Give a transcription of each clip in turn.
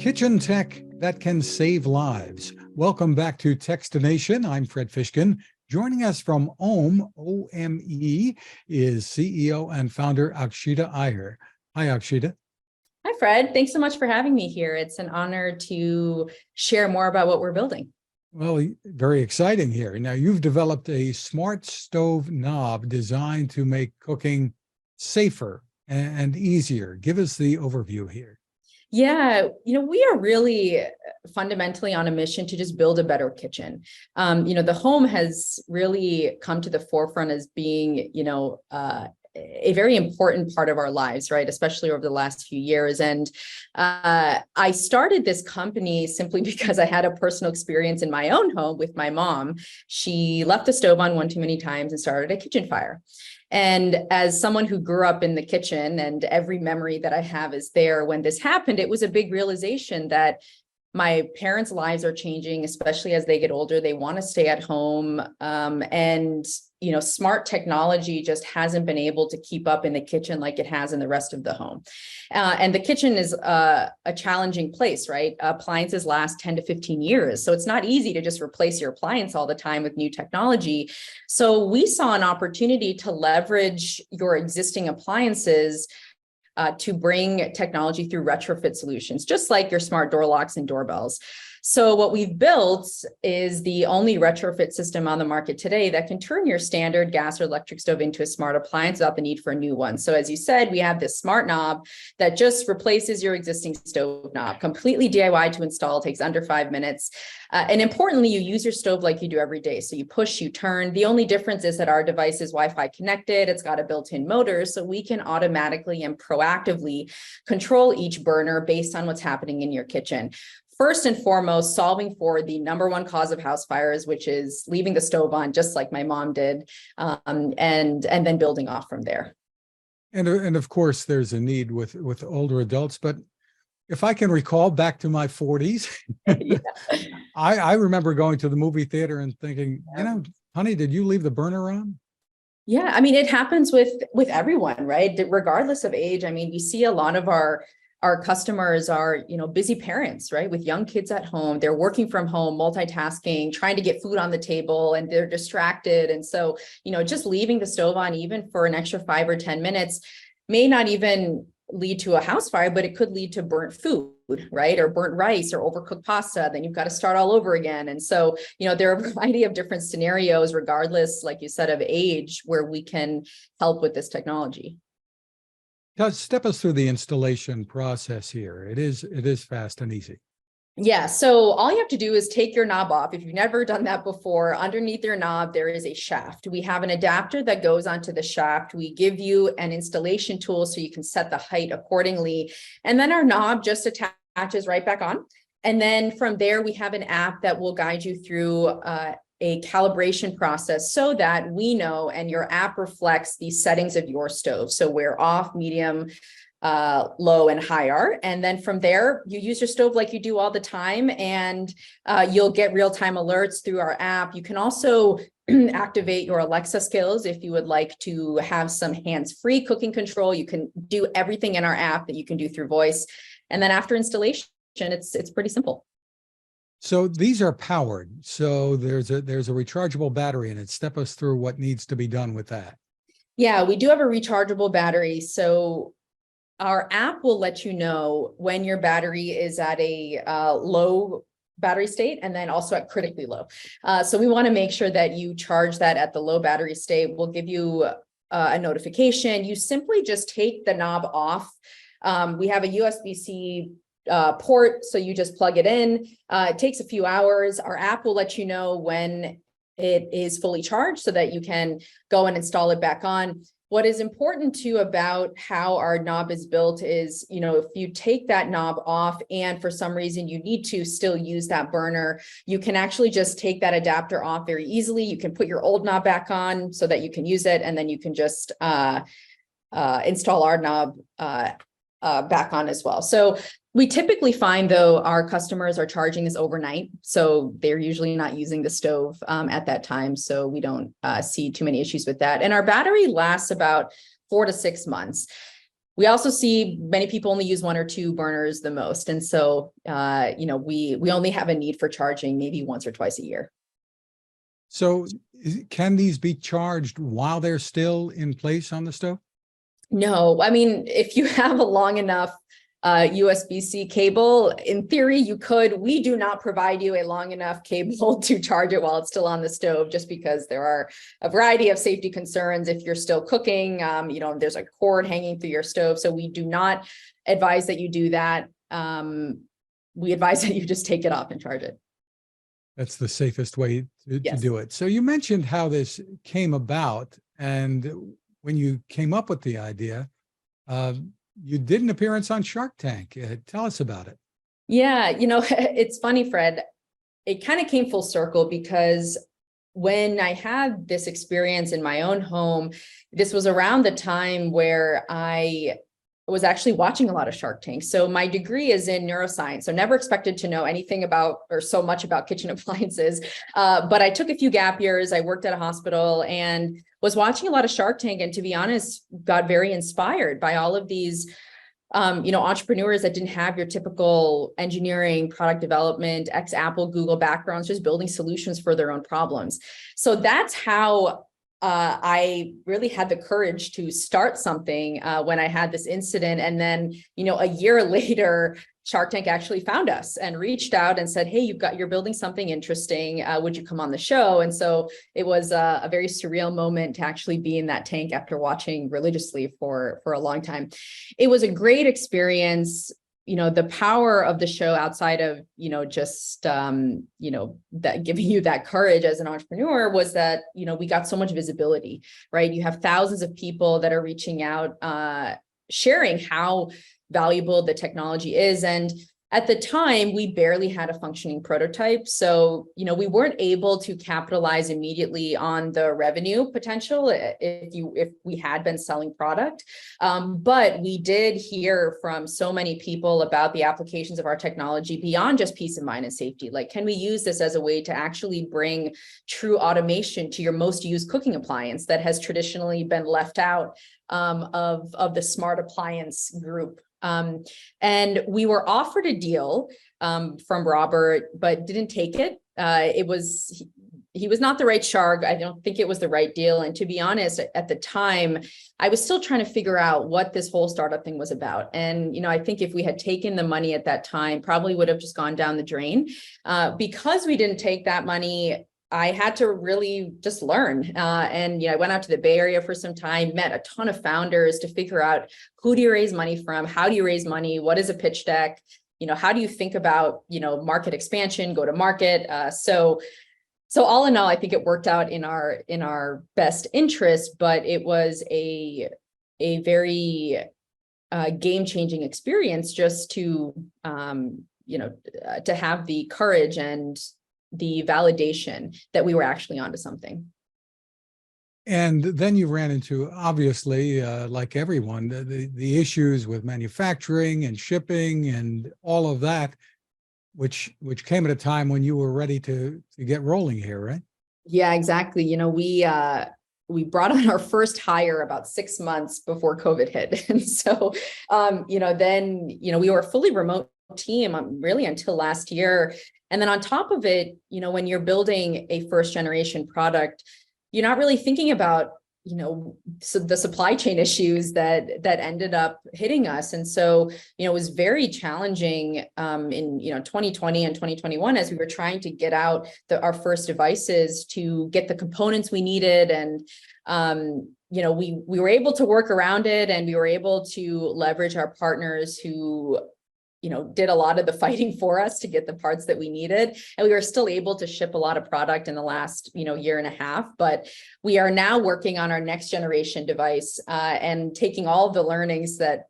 Kitchen tech that can save lives. Welcome back to Techstination. I'm Fred Fishkin. Joining us from Ome, O-M-E, is CEO and founder Akshita Iyer. Hi, Akshita. Hi, Fred. Thanks so much for having me here. It's an honor to share more about what we're building. Well, very exciting here. Now, you've developed a smart stove knob designed to make cooking safer and easier. Give us the overview here. Yeah, we are really fundamentally on a mission to just build a better kitchen. The home has really come to the forefront as being, a very important part of our lives, right? Especially over the last few years. And I started this company simply because I had a personal experience in my own home with my mom. She left the stove on one too many times and started a kitchen fire. And as someone who grew up in the kitchen, and every memory that I have is there when this happened, it was a big realization that my parents' lives are changing, especially as they get older. They want to stay at home. And smart technology just hasn't been able to keep up in the kitchen like it has in the rest of the home. And the kitchen is a challenging place, right? Appliances last 10 to 15 years. So it's not easy to just replace your appliance all the time with new technology. So we saw an opportunity to leverage your existing appliances to bring technology through retrofit solutions, just like your smart door locks and doorbells. So what we've built is the only retrofit system on the market today that can turn your standard gas or electric stove into a smart appliance without the need for a new one. So as you said, we have this smart knob that just replaces your existing stove knob, completely DIY to install, takes under 5 minutes. And importantly, you use your stove like you do every day. So you push, you turn. The only difference is that our device is Wi-Fi connected. It's got a built-in motor, so we can automatically and proactively control each burner based on what's happening in your kitchen. First and foremost, solving for the number one cause of house fires, which is leaving the stove on, just like my mom did, and then building off from there. And of course, there's a need with older adults, but if I can recall back to my 40s, I remember going to the movie theater and thinking, honey, did you leave the burner on? Yeah, I mean, it happens with everyone, right? Regardless of age. I mean, we see a lot of our customers are, busy parents, right? With young kids at home, they're working from home, multitasking, trying to get food on the table, and they're distracted. And so, just leaving the stove on even for an extra 5 or 10 minutes may not even lead to a house fire, but it could lead to burnt food, right? Or burnt rice or overcooked pasta. Then you've got to start all over again. And so, there are a variety of different scenarios, regardless, like you said, of age, where we can help with this technology. Step us through the installation process here. It is fast and easy. Yeah, so all you have to do is take your knob off. If you've never done that before, underneath your knob, there is a shaft. We have an adapter that goes onto the shaft. We give you an installation tool so you can set the height accordingly. And then our knob just attaches right back on. And then from there, we have an app that will guide you through a calibration process so that we know, and your app reflects the settings of your stove. So we're off, medium, low, and high are. And then from there, you use your stove like you do all the time, and you'll get real-time alerts through our app. You can also activate your Alexa skills if you would like to have some hands-free cooking control. You can do everything in our app that you can do through voice. And then after installation, it's pretty simple. So these are powered. So there's a rechargeable battery in it. Step us through what needs to be done with that. Yeah, we do have a rechargeable battery. So our app will let you know when your battery is at a low battery state, and then also at critically low. So we want to make sure that you charge that at the low battery state. We'll give you a notification. You simply just take the knob off. We have a USB-C port, so you just plug it in. It takes a few hours. Our app will let you know when it is fully charged so that you can go and install it back on. What is important too about how our knob is built is, if you take that knob off and for some reason you need to still use that burner, you can actually just take that adapter off very easily. You can put your old knob back on so that you can use it, and then you can just install our knob back on as well. So we typically find, though, our customers are charging this overnight, so they're usually not using the stove at that time. So we don't see too many issues with that. And our battery lasts about 4 to 6 months. We also see many people only use 1 or 2 burners the most. And so, we only have a need for charging maybe once or twice a year. So can these be charged while they're still in place on the stove? No, I mean, if you have a long enough USB-C cable, in theory, you could. We do not provide you a long enough cable to charge it while it's still on the stove, just because there are a variety of safety concerns. If you're still cooking, there's a cord hanging through your stove. So we do not advise that you do that. We advise that you just take it off and charge it. That's the safest way to do it. So you mentioned how this came about, and when you came up with the idea, you did an appearance on Shark Tank. Tell us about it. Yeah, it's funny, Fred. It kind of came full circle, because when I had this experience in my own home, this was around the time where I was actually watching a lot of Shark Tank. So my degree is in neuroscience, so never expected to know anything about or so much about kitchen appliances. But I took a few gap years. I worked at a hospital and was watching a lot of Shark Tank, and to be honest, got very inspired by all of these entrepreneurs that didn't have your typical engineering, product development, ex-Apple, Google backgrounds, just building solutions for their own problems. So that's how I really had the courage to start something when I had this incident. And then, a year later, Shark Tank actually found us and reached out and said, hey, you're building something interesting. Would you come on the show? And so it was a very surreal moment to actually be in that tank after watching religiously for a long time. It was a great experience. The power of the show, outside of, that giving you that courage as an entrepreneur, was that, we got so much visibility, right? You have thousands of people that are reaching out, sharing how valuable the technology is. And at the time, we barely had a functioning prototype. So, we weren't able to capitalize immediately on the revenue potential if we had been selling product. But we did hear from so many people about the applications of our technology beyond just peace of mind and safety. Like, can we use this as a way to actually bring true automation to your most used cooking appliance that has traditionally been left out of the smart appliance group? And we were offered a deal from Robert, but didn't take it. He was not the right shark. I don't think it was the right deal. And to be honest, at the time, I was still trying to figure out what this whole startup thing was about. And, I think if we had taken the money at that time, probably would have just gone down the drain. Because we didn't take that money, I had to really just learn. And I went out to the Bay Area for some time, met a ton of founders to figure out, who do you raise money from? How do you raise money? What is a pitch deck? How do you think about, market expansion, go to market? So all in all, I think it worked out in our best interest, but it was a very game-changing experience just to have the courage and the validation that we were actually onto something. And then you ran into, obviously, like everyone, the issues with manufacturing and shipping and all of that, which came at a time when you were ready to get rolling here, right? Yeah, exactly. We brought on our first hire about 6 months before COVID hit. And so, then, we were a fully remote team really until last year. And then on top of it, when you're building a first generation product, you're not really thinking about, the supply chain issues that ended up hitting us. And so, it was very challenging in 2020 and 2021 as we were trying to get out our first devices to get the components we needed. And we were able to work around it, and we were able to leverage our partners who did a lot of the fighting for us to get the parts that we needed. And we were still able to ship a lot of product in the last, year and a half. But we are now working on our next generation device and taking all the learnings that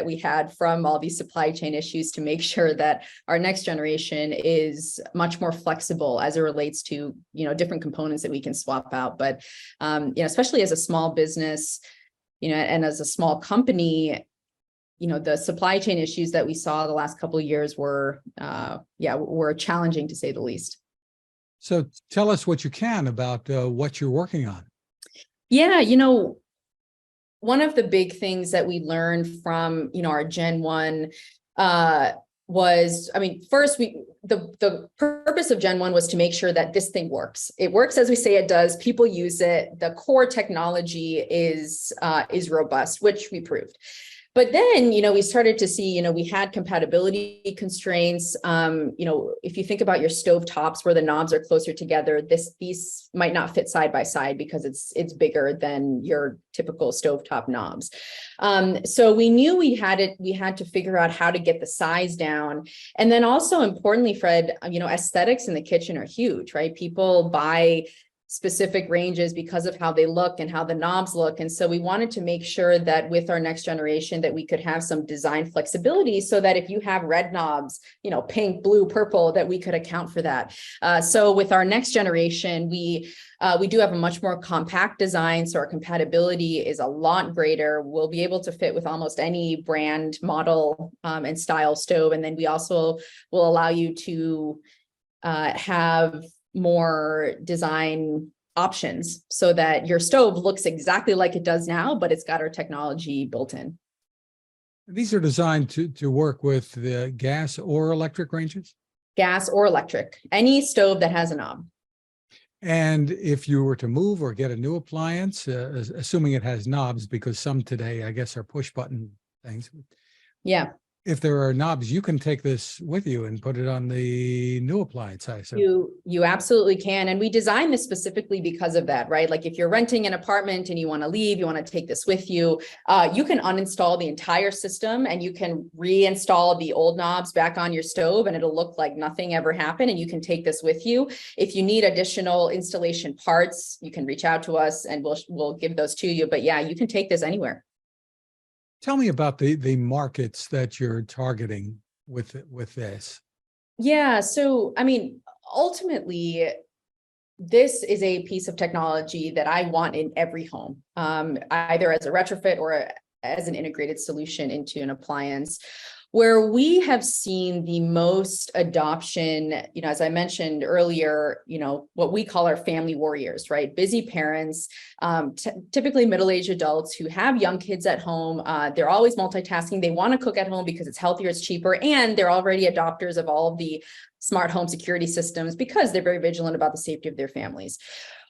we had from all these supply chain issues to make sure that our next generation is much more flexible as it relates to, different components that we can swap out. But, especially as a small business, and as a small company, the supply chain issues that we saw the last couple of years were challenging, to say the least. So tell us what you can about what you're working on. Yeah, one of the big things that we learned from, our Gen 1 was, first the purpose of Gen 1 was to make sure that this thing works. It works as we say it does. People use it. The core technology is robust, which we proved. But then, we started to see, we had compatibility constraints. If you think about your stove tops where the knobs are closer together, these might not fit side by side because it's bigger than your typical stovetop knobs. So we knew we had to figure out how to get the size down. And then also importantly, Fred, aesthetics in the kitchen are huge, right? People buy specific ranges because of how they look and how the knobs look. And so we wanted to make sure that with our next generation that we could have some design flexibility so that if you have red knobs, pink, blue, purple, that we could account for that. So with our next generation, we do have a much more compact design. So our compatibility is a lot greater. We'll be able to fit with almost any brand, model, and style stove. And then we also will allow you to have more design options so that your stove looks exactly like it does now, but it's got our technology built in. These are designed to work with the gas or electric ranges? Gas or electric, any stove that has a knob. And if you were to move or get a new appliance, assuming it has knobs, because some today, I guess, are push button things. Yeah. If there are knobs, you can take this with you and put it on the new appliance, I assume. You absolutely can. And we designed this specifically because of that, right? Like if you're renting an apartment and you want to leave, you want to take this with you, you can uninstall the entire system and you can reinstall the old knobs back on your stove and it'll look like nothing ever happened and you can take this with you. If you need additional installation parts, you can reach out to us and we'll give those to you. But yeah, you can take this anywhere. Tell me about the markets that you're targeting with this. Yeah. So, ultimately, this is a piece of technology that I want in every home, either as a retrofit or as an integrated solution into an appliance. Where we have seen the most adoption, as I mentioned earlier, what we call our family warriors, right? Busy parents, typically middle-aged adults who have young kids at home. They're always multitasking. They want to cook at home because it's healthier, it's cheaper, and they're already adopters of all of the smart home security systems because they're very vigilant about the safety of their families.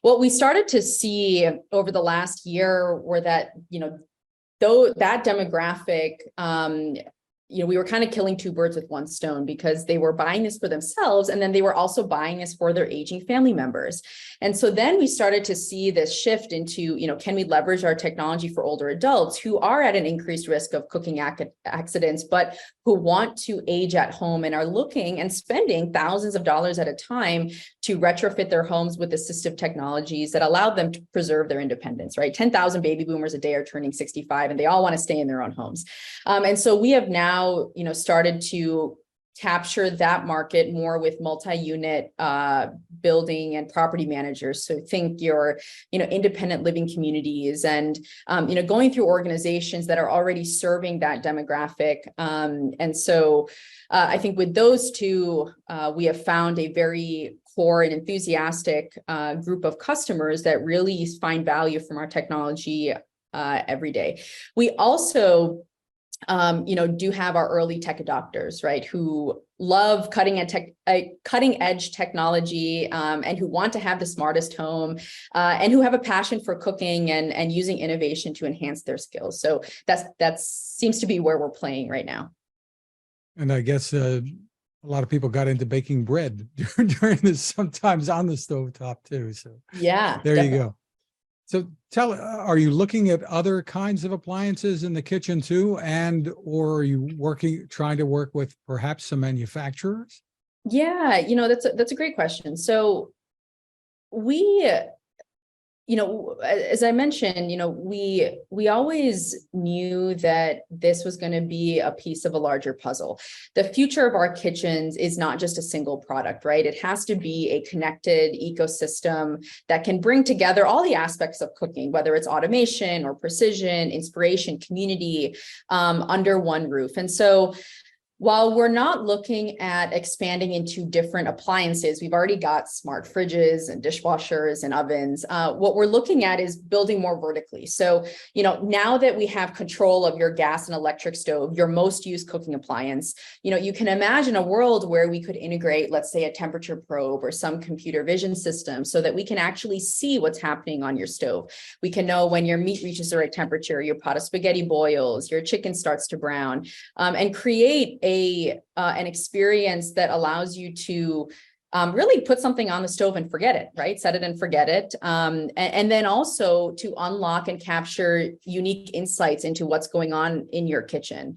What we started to see over the last year were that, though that demographic, we were kind of killing two birds with one stone because they were buying this for themselves and then they were also buying this for their aging family members. And so then we started to see this shift into, can we leverage our technology for older adults who are at an increased risk of cooking accidents, but who want to age at home and are looking and spending thousands of dollars at a time to retrofit their homes with assistive technologies that allow them to preserve their independence, right? 10,000 baby boomers a day are turning 65 and they all want to stay in their own homes. And so we have now started to capture that market more with multi-unit building and property managers. So think your, independent living communities and, going through organizations that are already serving that demographic. And so I think with those two, we have found a very core and enthusiastic group of customers that really find value from our technology every day. We also do have our early tech adopters, right, who love cutting edge technology and who want to have the smartest home and who have a passion for cooking and using innovation to enhance their skills. So that seems to be where we're playing right now. And I guess a lot of people got into baking bread during this, sometimes on the stovetop too. So yeah, there definitely. you go. So are you looking at other kinds of appliances in the kitchen too? Or are you trying to work with perhaps some manufacturers? Yeah, that's a great question. So we, as I mentioned, we always knew that this was going to be a piece of a larger puzzle. The future of our kitchens is not just a single product, right? It has to be a connected ecosystem that can bring together all the aspects of cooking, whether it's automation or precision, inspiration, community, under one roof. And so While we're not looking at expanding into different appliances, we've already got smart fridges and dishwashers and ovens. What we're looking at is building more vertically. So, now that we have control of your gas and electric stove, your most used cooking appliance, you can imagine a world where we could integrate, let's say, a temperature probe or some computer vision system so that we can actually see what's happening on your stove. We can know when your meat reaches the right temperature, your pot of spaghetti boils, your chicken starts to brown, and create an experience that allows you to really put something on the stove and forget it, right? Set it and forget it. And then also to unlock and capture unique insights into what's going on in your kitchen.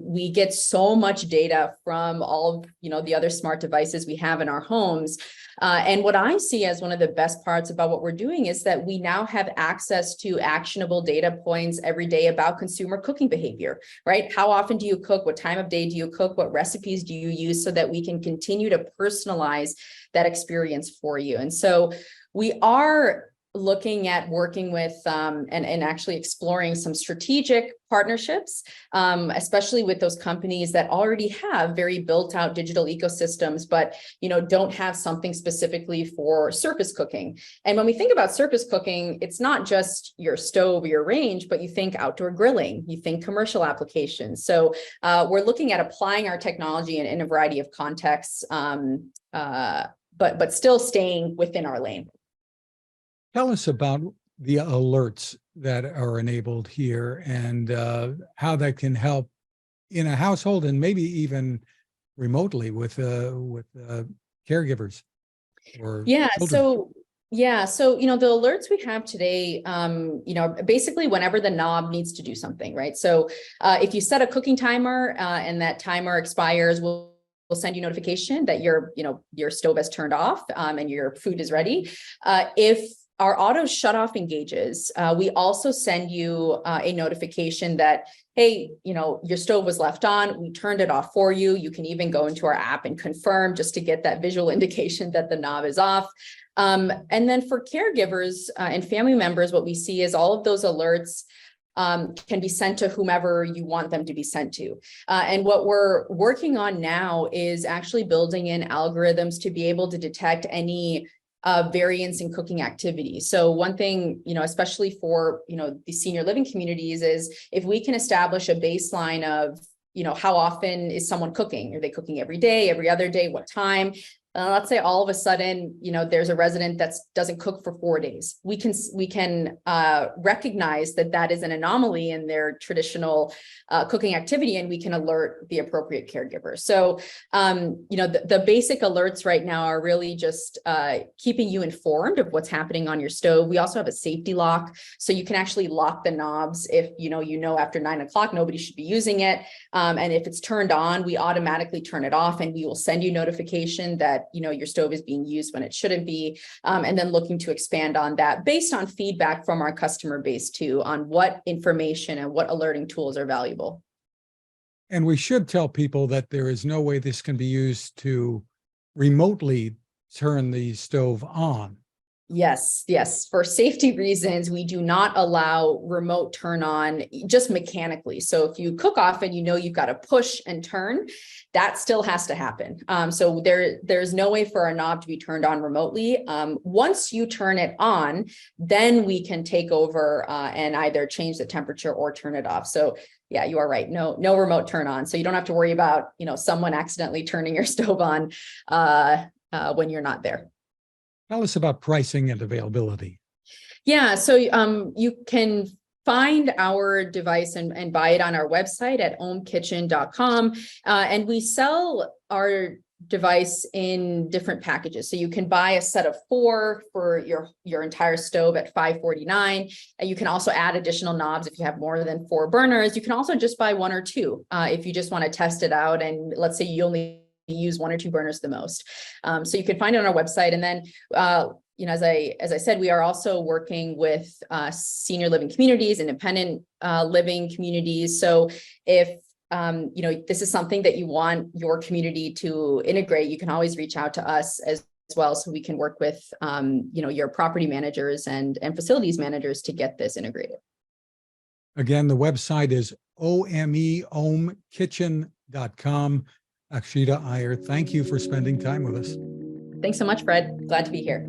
We get so much data from all of, the other smart devices we have in our homes. And what I see as one of the best parts about what we're doing is that we now have access to actionable data points every day about consumer cooking behavior, right? How often do you cook? What time of day do you cook? What recipes do you use so that we can continue to personalize that experience for you? And so we are looking at working with and actually exploring some strategic partnerships, especially with those companies that already have very built out digital ecosystems, but don't have something specifically for surface cooking. And when we think about surface cooking, it's not just your stove or your range, but you think outdoor grilling, you think commercial applications. So we're looking at applying our technology in a variety of contexts, but still staying within our lane. Tell us about the alerts that are enabled here and how that can help in a household and maybe even remotely with caregivers or children. So the alerts we have today, basically whenever the knob needs to do something, right? So if you set a cooking timer and that timer expires, we'll send you notification that your stove has turned off and your food is ready. If our auto shutoff engages, we also send you a notification that, hey, your stove was left on, we turned it off for you. You can even go into our app and confirm just to get that visual indication that the knob is off. And then for caregivers and family members, what we see is all of those alerts can be sent to whomever you want them to be sent to. And what we're working on now is actually building in algorithms to be able to detect any variance in cooking activity. So one thing, especially for, the senior living communities is if we can establish a baseline of, how often is someone cooking? Are they cooking every day, every other day? What time? Let's say all of a sudden, there's a resident that doesn't cook for 4 days. We can recognize that is an anomaly in their traditional cooking activity, and we can alert the appropriate caregiver. So, the basic alerts right now are really just keeping you informed of what's happening on your stove. We also have a safety lock, so you can actually lock the knobs if after 9 o'clock nobody should be using it, and if it's turned on, we automatically turn it off, and we will send you notification that your stove is being used when it shouldn't be, and then looking to expand on that based on feedback from our customer base too, on what information and what alerting tools are valuable. And we should tell people that there is no way this can be used to remotely turn the stove on. Yes. For safety reasons, we do not allow remote turn on just mechanically. So if you cook often, you've got to push and turn, that still has to happen. So there's no way for a knob to be turned on remotely. Once you turn it on, then we can take over and either change the temperature or turn it off. So yeah, you are right. No remote turn on. So you don't have to worry about, someone accidentally turning your stove on when you're not there. Tell us about pricing and availability. Yeah, so you can find our device and buy it on our website at omekitchen.com. And we sell our device in different packages. So you can buy a set of 4 for your entire stove at $549. And you can also add additional knobs if you have more than 4 burners. You can also just buy 1 or 2 if you just want to test it out. And let's say you only use 1 or 2 burners the most. So you can find it on our website. And then, as I said, we are also working with senior living communities, independent living communities. So if this is something that you want your community to integrate, you can always reach out to us as well, so we can work with your property managers and facilities managers to get this integrated. Again, the website is omekitchen.com. Akshita Iyer, thank you for spending time with us. Thanks so much, Fred. Glad to be here.